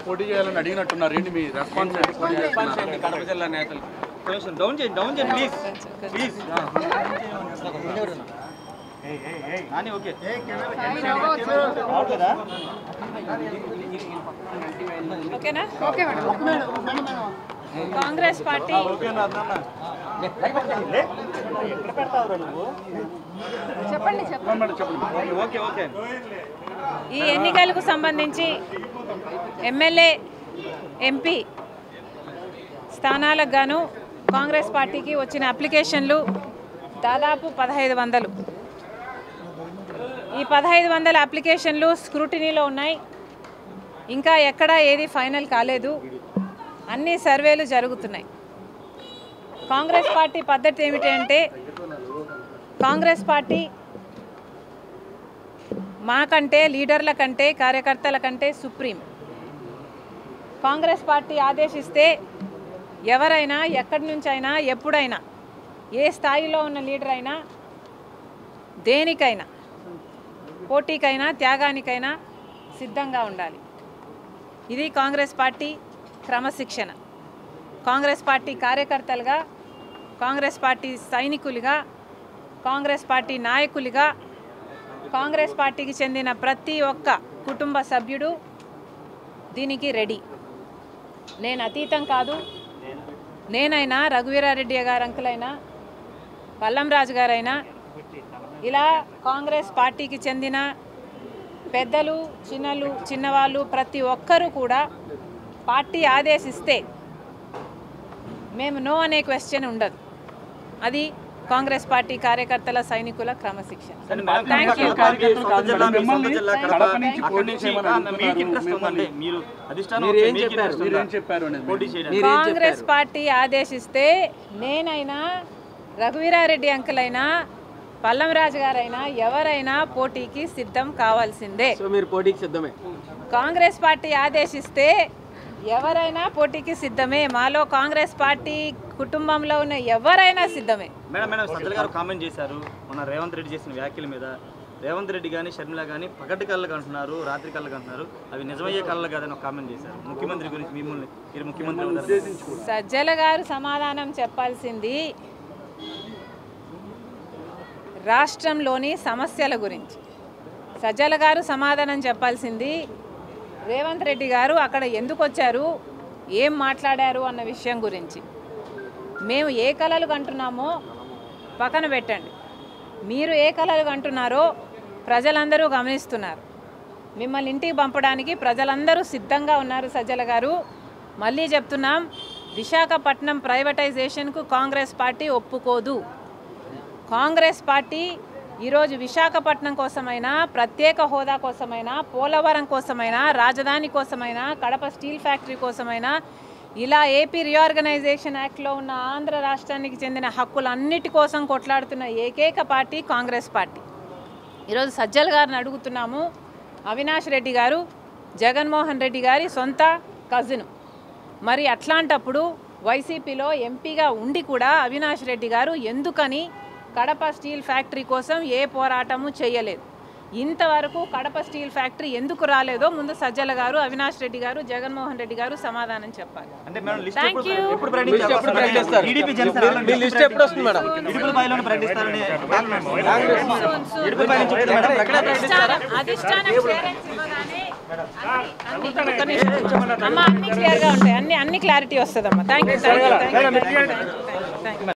పోటీ చేయాలని అడిగినట్టున్నారు ఏంటి మీ రెస్పాన్స్ ఏంటి కడప జిల్లా నేతలు? డౌన్ చేయండి ప్లీజ్ ప్లీజ్. ఓకేనా? Okay madam. కాంగ్రెస్ పార్టీ ఈ ఎన్నికలకు సంబంధించి ఎమ్మెల్యే ఎంపీ స్థానాలకు గాను కాంగ్రెస్ పార్టీకి వచ్చిన అప్లికేషన్లు దాదాపు 1500. ఈ 1500 అప్లికేషన్లు స్క్రూటినీలో ఉన్నాయి. ఇంకా ఎక్కడ ఏది ఫైనల్ కాలేదు. అన్ని సర్వేలు జరుగుతున్నాయి. కాంగ్రెస్ పార్టీ పద్ధతి ఏమిటంటే కాంగ్రెస్ పార్టీ మాకంటే లీడర్ల కంటే కార్యకర్తల కంటే సుప్రీం. కాంగ్రెస్ పార్టీ ఆదేశిస్తే ఎవరైనా ఎక్కడి నుంచి అయినా ఎప్పుడైనా ఏ స్థాయిలో ఉన్న లీడర్ అయినా దేనికైనా పోటీకైనా త్యాగానికైనా సిద్ధంగా ఉండాలి. ఇది కాంగ్రెస్ పార్టీ క్రమశిక్షణ. కాంగ్రెస్ పార్టీ కార్యకర్తలుగా, కాంగ్రెస్ పార్టీ సైనికులుగా, కాంగ్రెస్ పార్టీ నాయకులుగా, కాంగ్రెస్ పార్టీకి చెందిన ప్రతి ఒక్క కుటుంబ సభ్యుడు దీనికి రెడీ. నేను అతీతం కాదు. నేనైనా, రఘువీరారెడ్డి గారు అంకులైనా, పల్లం రాజు గారైనా, ఇలా కాంగ్రెస్ పార్టీకి చెందిన పెద్దలు, చిన్నవాళ్ళు ప్రతి ఒక్కరూ కూడా పార్టీ ఆదేశిస్తే మేము నో అనే క్వశ్చన్ ఉండదు. అది కాంగ్రెస్ పార్టీ కార్యకర్తల సైనికుల క్రమశిక్షణ. కాంగ్రెస్ పార్టీ ఆదేశిస్తే నేనైనా, రఘువీరారెడ్డి అంకులైనా, పల్లం రాజు గారైనా ఎవరైనా పోటీకి సిద్ధం కావాల్సిందే. కాంగ్రెస్ పార్టీ ఆదేశిస్తే ఎవరైనా పోటీకి సిద్ధమే. మాలో కాంగ్రెస్ పార్టీ కుటుంబంలో ఉన్న ఎవరైనా సిద్ధమే. మేడం సజ్జల గారు కామెంట్ చేశారు మన రేవంత్ రెడ్డి చేసిన వ్యాఖ్యల మీద. రేవంత్ రెడ్డి కానీ షర్మిల కానీ పగటి కళ్ళకు అంటున్నారు, రాత్రి కళ్ళకు అంటున్నారు. అవి నిజమయ్యే కళ్ళ కాదని ఒక కామెంట్ చేశారు. ముఖ్యమంత్రి గురించి మీరు ముఖ్యమంత్రి సజ్జల గారు సమాధానం చెప్పాల్సింది రాష్ట్రంలోని సమస్యల గురించి. సజ్జల గారు సమాధానం చెప్పాల్సింది రేవంత్ రెడ్డి గారు అక్కడ ఎందుకు వచ్చారు, ఏం మాట్లాడారు అన్న విషయం గురించి. మేము ఏ కలలు కంటున్నామో పక్కన పెట్టండి. మీరు ఏ కలలు కంటున్నారో ప్రజలందరూ గమనిస్తున్నారు. మిమ్మల్ని ఇంటికి పంపడానికి ప్రజలందరూ సిద్ధంగా ఉన్నారు. సజ్జల గారు మళ్ళీ చెప్తున్నాం, విశాఖపట్నం ప్రైవేటైజేషన్కు కాంగ్రెస్ పార్టీ ఒప్పుకోదు. కాంగ్రెస్ పార్టీ ఈరోజు విశాఖపట్నం కోసమైనా, ప్రత్యేక హోదా కోసమైనా, పోలవరం కోసమైనా, రాజధాని కోసమైనా, కడప స్టీల్ ఫ్యాక్టరీ కోసమైనా, ఇలా ఏపీ రీఆర్గనైజేషన్ యాక్ట్లో ఉన్న ఆంధ్ర రాష్ట్రానికి చెందిన హక్కులన్నిటి కోసం కొట్లాడుతున్న ఏకైక పార్టీ కాంగ్రెస్ పార్టీ. ఈరోజు సజ్జల గారిని అడుగుతున్నాము. అవినాష్ రెడ్డి గారు జగన్మోహన్ రెడ్డి గారి సొంత కజిన్. మరి అట్లాంటప్పుడు వైసీపీలో ఎంపీగా ఉండి కూడా అవినాష్ రెడ్డి గారు ఎందుకని కడప స్టీల్ ఫ్యాక్టరీ కోసం ఏ పోరాటము చేయలేదు? ఇంతవరకు కడప స్టీల్ ఫ్యాక్టరీ ఎందుకు రాలేదో ముందు సజ్జల గారు, అవినాష్ రెడ్డి గారు, జగన్మోహన్ రెడ్డి గారు సమాధానం చెప్పాలి. అన్ని క్లియర్గా ఉంటాయి. అన్ని క్లారిటీ వస్తుందమ్మా. Thank you.